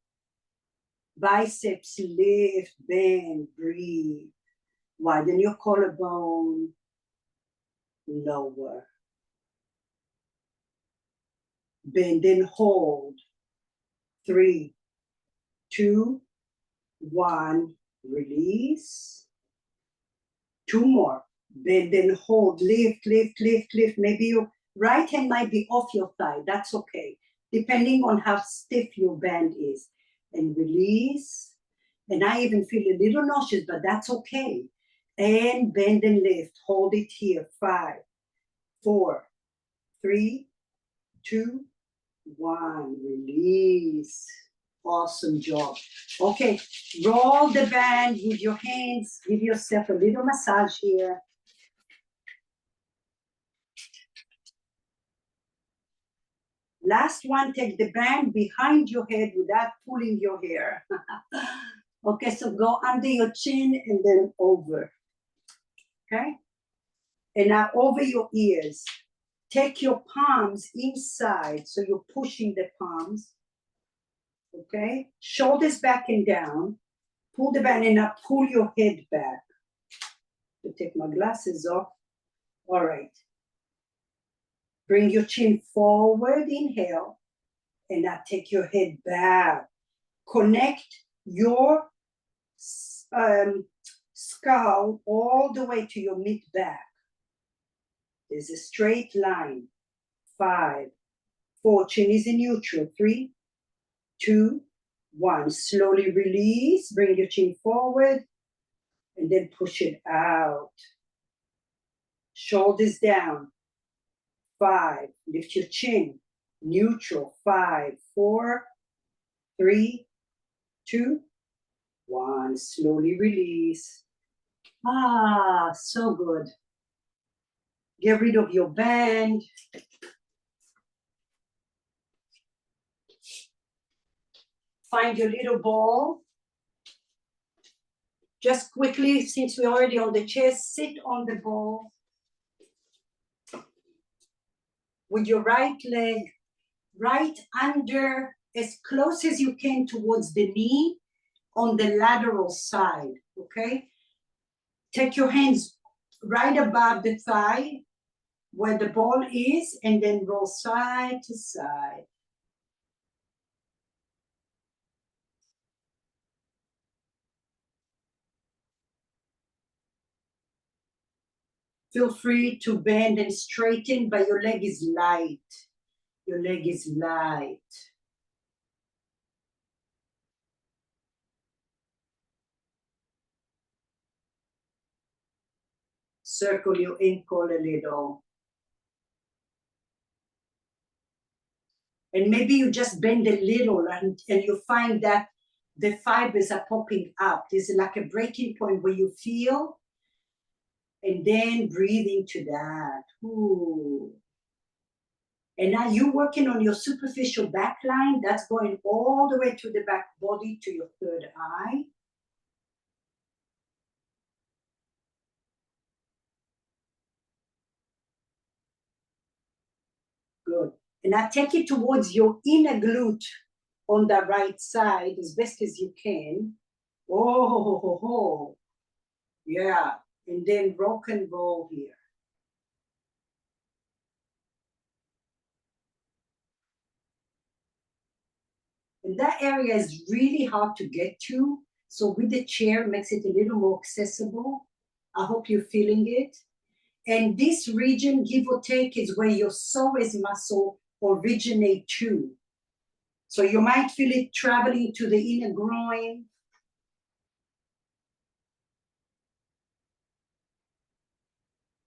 Biceps lift, bend, breathe. Widen your collarbone. Lower. Bend and hold. 3, 2, 1. Release. 2 more. Bend and hold. Lift, lift, lift, lift. Maybe your right hand might be off your thigh. That's okay, depending on how stiff your band is. And release. And I even feel a little nauseous, but that's okay. And bend and lift. Hold it here. 5, 4, 3, 2, 1. Release. Awesome job. Okay, roll the band with your hands. Give yourself a little massage here. Last one, take the band behind your head without pulling your hair. Okay, so go under your chin and then over. Okay? And now over your ears. Take your palms inside, so you're pushing the palms. Okay? Shoulders back and down. Pull the band and now pull your head back. To take my glasses off. All right. Bring your chin forward, inhale. And now take your head back. Connect your skull all the way to your mid-back. There's a straight line. 5, 4, chin is in neutral. 3, 2, 1. Slowly release. Bring your chin forward. And then push it out. Shoulders down. 5. Lift your chin. Neutral. 5, 4, 3, 2, 1. Slowly release. Ah, so good. Get rid of your band. Find your little ball. Just quickly, since we're already on the chair, sit on the ball. With your right leg right under, as close as you can towards the knee on the lateral side, okay? Take your hands right above the thigh where the ball is and then roll side to side. Feel free to bend and straighten, but your leg is light. Your leg is light. Circle your ankle a little. And maybe you just bend a little and you find that the fibers are popping up. There's like a breaking point where you feel, and then breathe into that. Ooh. And now you're working on your superficial back line. That's going all the way to the back body, to your third eye. Good. And now take it towards your inner glute on the right side as best as you can. Oh, ho, ho, ho. Yeah. And then rock and roll here. And that area is really hard to get to. So with the chair, makes it a little more accessible. I hope you're feeling it. And this region, give or take, is where your psoas muscle originate to. So you might feel it traveling to the inner groin.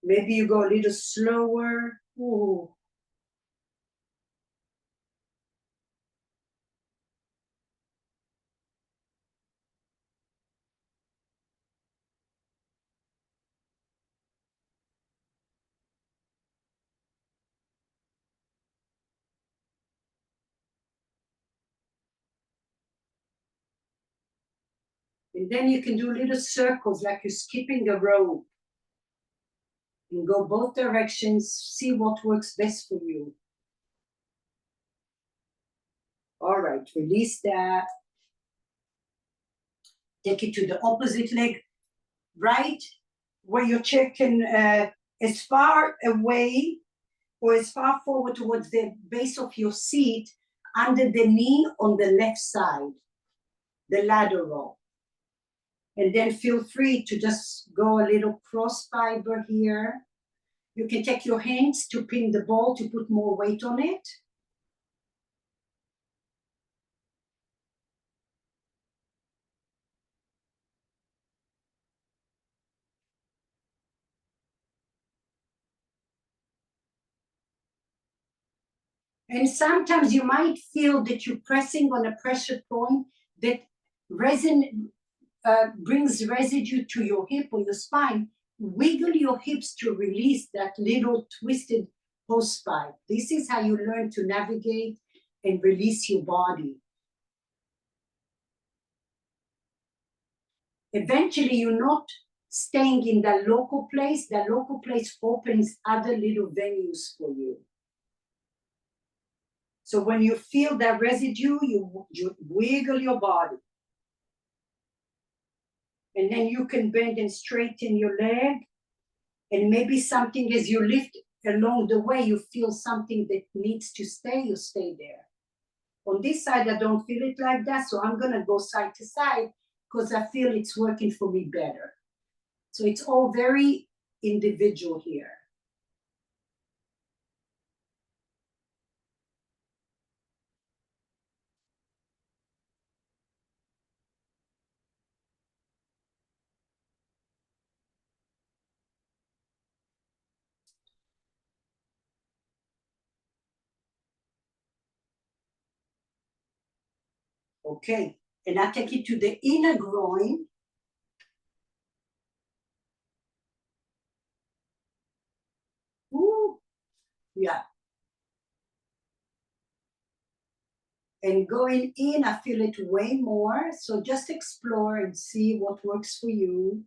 Maybe you go a little slower. Ooh. And then you can do little circles like you're skipping a rope. And go both directions, see what works best for you. All right, release that. Take it to the opposite leg, right where your chair can, as far away or as far forward towards the base of your seat, under the knee on the left side, the lateral. And then feel free to just go a little cross fiber here. You can take your hands to pin the ball to put more weight on it. And sometimes you might feel that you're pressing on a pressure point that brings residue to your hip or your spine. Wiggle your hips to release that little twisted hose pipe. This is how you learn to navigate and release your body. Eventually, you're not staying in the local place. The local place opens other little venues for you. So when you feel that residue, you wiggle your body. And then you can bend and straighten your leg. And maybe something as you lift along the way, you feel something that needs to stay, you stay there. On this side, I don't feel it like that, so I'm gonna go side to side because I feel it's working for me better. So it's all very individual here. Okay, and I take it to the inner groin. Ooh, yeah. And going in, I feel it way more. So just explore and see what works for you.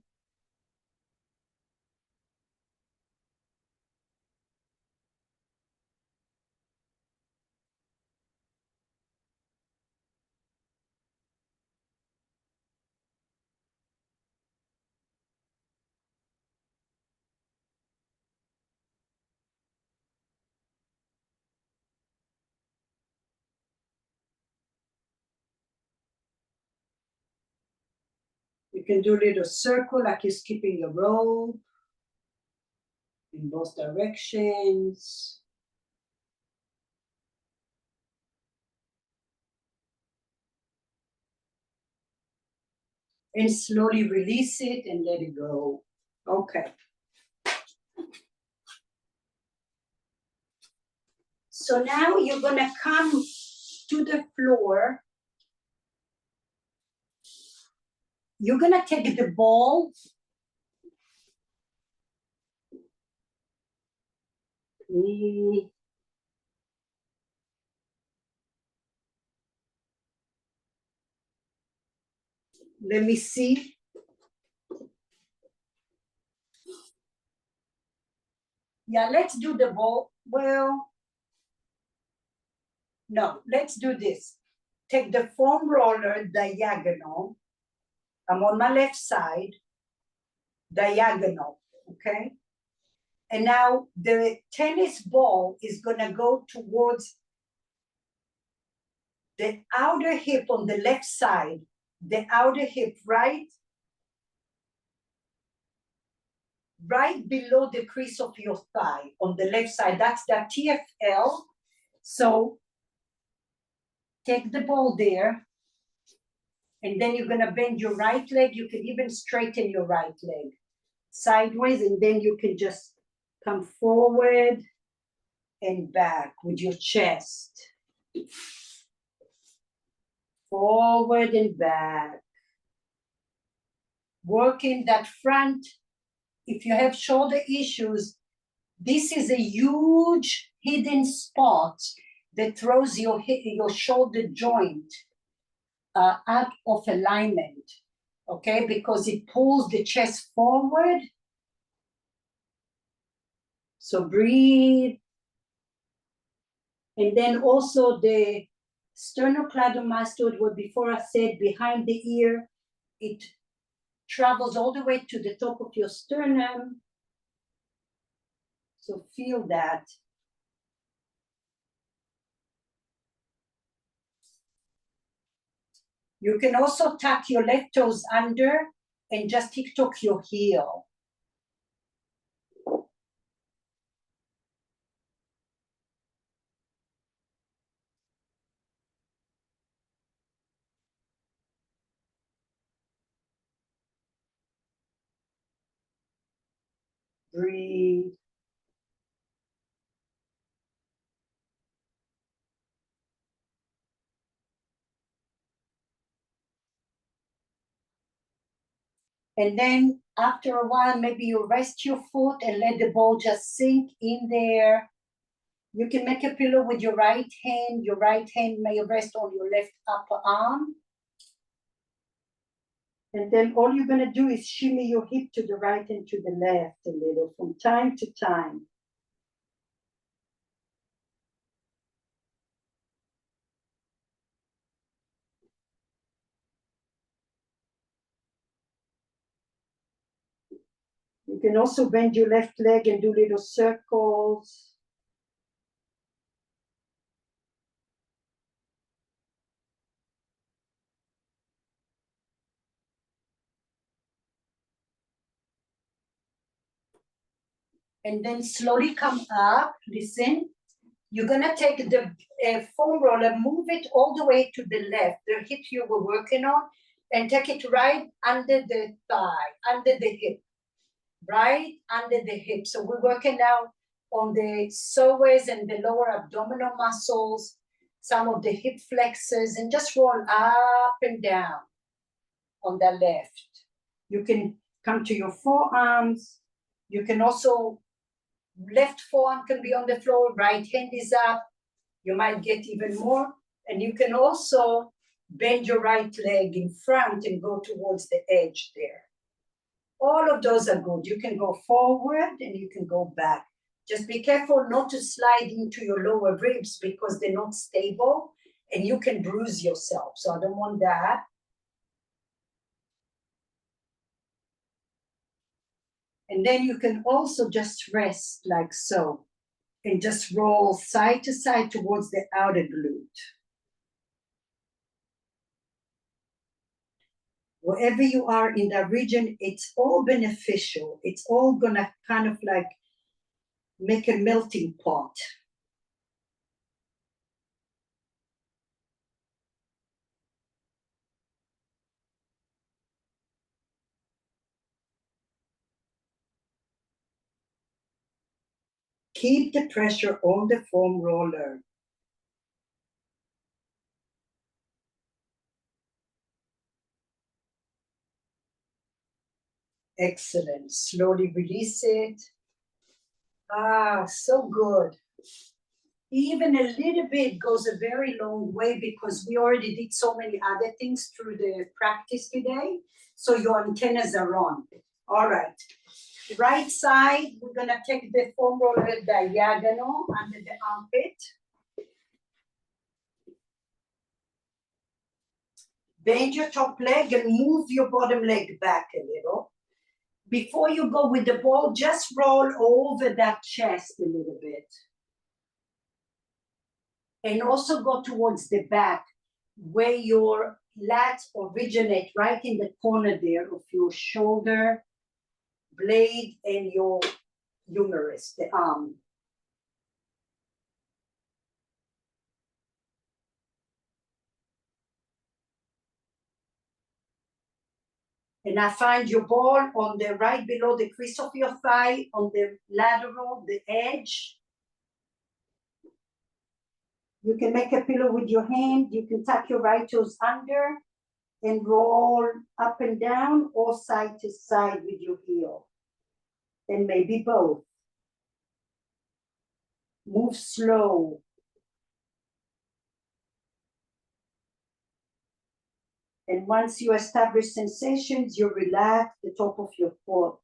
You can do a little circle like you're skipping a rope in both directions. And slowly release it and let it go. Okay. So now you're gonna come to the floor. You're gonna take the ball. Let me see. Yeah, let's do the ball. Well, no, let's do this. Take the foam roller diagonal. I'm on my left side, diagonal, okay? And now the tennis ball is gonna go towards the outer hip on the left side, the outer hip, right below the crease of your thigh on the left side. That's the TFL. So take the ball there, and then you're gonna bend your right leg. You can even straighten your right leg sideways, and then you can just come forward and back with your chest. Forward and back. Working that front. If you have shoulder issues, this is a huge hidden spot that throws your shoulder joint out of alignment. okay, because it pulls the chest forward. So breathe. And then also the sternocleidomastoid, what before I said behind the ear, it travels all the way to the top of your sternum. So feel that. You can also tuck your left toes under and just tick-tock your heel. Breathe. And then after a while, maybe you rest your foot and let the ball just sink in there. You can make a pillow with your right hand. Your right hand may rest on your left upper arm. And then all you're gonna do is shimmy your hip to the right and to the left a little from time to time. You can also bend your left leg and do little circles. And then slowly come up, listen. You're gonna take the foam roller, move it all the way to the left, the hip you were working on, and take it right under the thigh, under the hip, right under the hip. So we're working now on the psoas and the lower abdominal muscles, some of the hip flexors, and just roll up and down on the left. You can come to your forearms. You can also, left forearm can be on the floor, right hand is up. You might get even more. And you can also bend your right leg in front and go towards the edge there. All of those are good. You can go forward and you can go back. Just be careful not to slide into your lower ribs because they're not stable and you can bruise yourself. So I don't want that. And then you can also just rest like so and just roll side to side towards the outer glute. Wherever you are in that region, it's all beneficial. It's all gonna kind of like make a melting pot. Keep the pressure on the foam roller. Excellent. Slowly release it. Ah, so good. Even a little bit goes a very long way because we already did so many other things through the practice today. So your antennas are on. All right. Right side, we're gonna take the foam roller diagonal under the armpit. Bend your top leg and move your bottom leg back a little. Before you go with the ball, just roll over that chest a little bit. And also go towards the back where your lats originate, right in the corner there of your shoulder blade and your humerus, the arm. And I find your ball on the right below the crease of your thigh, on the lateral, the edge. You can make a pillow with your hand. You can tuck your right toes under and roll up and down or side to side with your heel. And maybe both. Move slow. And once you establish sensations, you relax the top of your foot.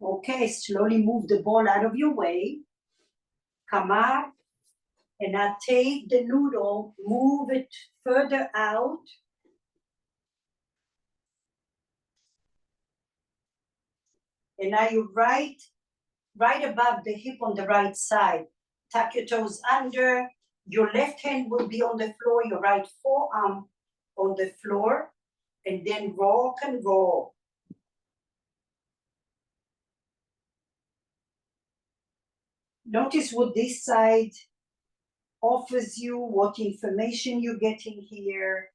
Okay, slowly move the ball out of your way. Come up, and now take the noodle, move it further out. And now you right above the hip on the right side. Tuck your toes under. Your left hand will be on the floor, your right forearm on the floor, and then rock and roll. Notice what this side offers you, what information you're getting here.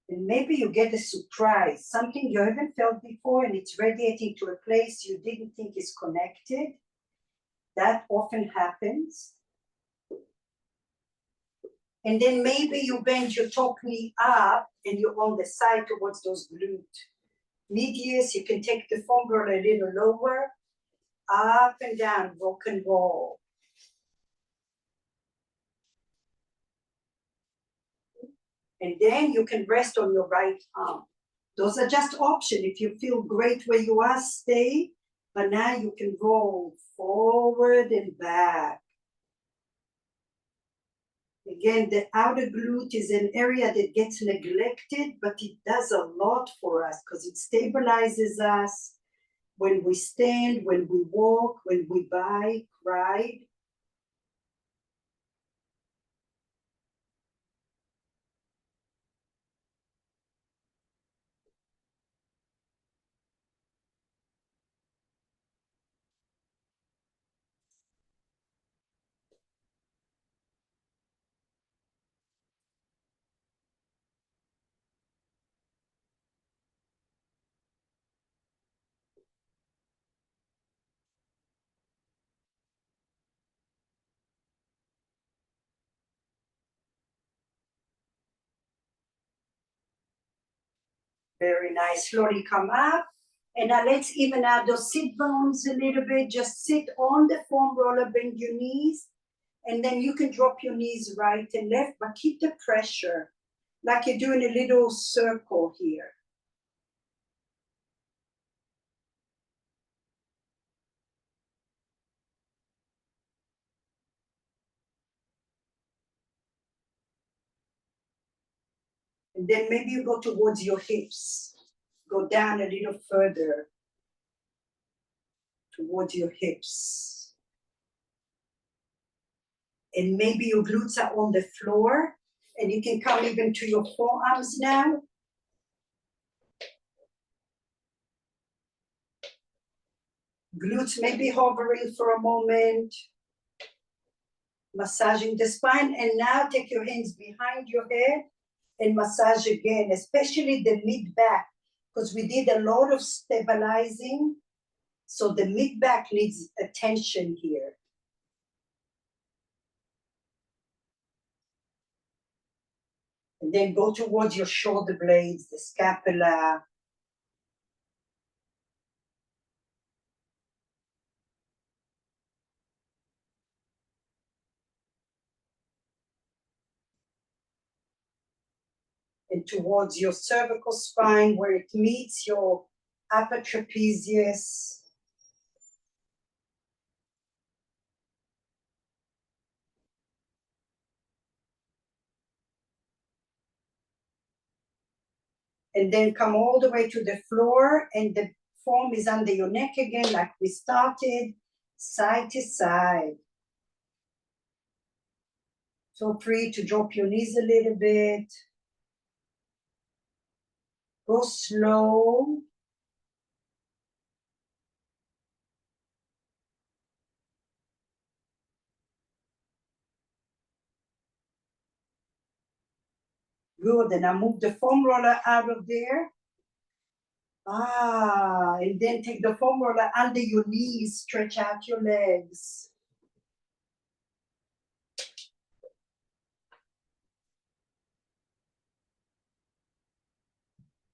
And maybe you get a surprise, something you haven't felt before, and it's radiating to a place you didn't think is connected. That often happens. And then maybe you bend your top knee up and you're on the side towards those glute medius. You can take the foam roll a little lower, up and down, rock and roll. And then you can rest on your right arm. Those are just options. If you feel great where you are, stay. But now you can roll forward and back. Again, the outer glute is an area that gets neglected, but it does a lot for us because it stabilizes us when we stand, when we walk, when we bike, ride. Very nice. Slowly come up. And now let's even out those sit bones a little bit. Just sit on the foam roller, bend your knees. And then you can drop your knees right and left, but keep the pressure, like you're doing a little circle here. And then maybe you go towards your hips. Go down a little further towards your hips. And maybe your glutes are on the floor, and you can come even to your forearms now. Glutes may be hovering for a moment, massaging the spine. And now take your hands behind your head and massage again, especially the mid-back, because we did a lot of stabilizing. So the mid-back needs attention here. And then go towards your shoulder blades, the scapula. and towards your cervical spine where it meets your upper trapezius. And then come all the way to the floor, and the foam is under your neck again, like we started, side to side. Feel free to drop your knees a little bit. Go slow. Good, and I move the foam roller out of there. And then take the foam roller under your knees, stretch out your legs.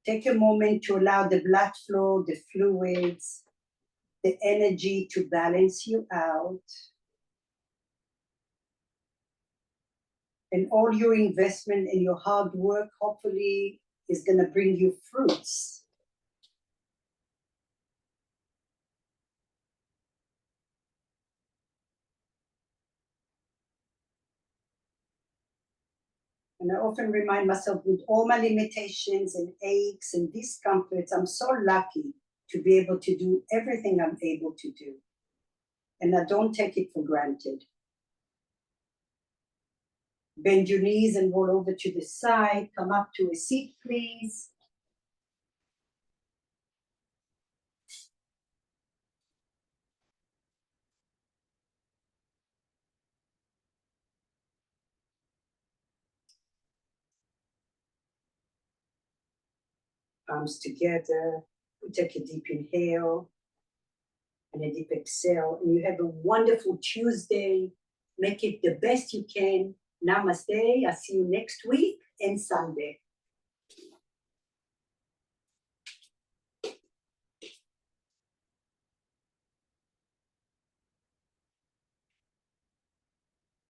Take a moment to allow the blood flow, the fluids, the energy to balance you out. And all your investment and your hard work, hopefully, is going to bring you fruits. And I often remind myself, with all my limitations and aches and discomforts, I'm so lucky to be able to do everything I'm able to do. And I don't take it for granted. Bend your knees and roll over to the side. Come up to a seat, please. Arms together. We take a deep inhale and a deep exhale. And you have a wonderful Tuesday. Make it the best you can. Namaste. I'll see you next week and Sunday.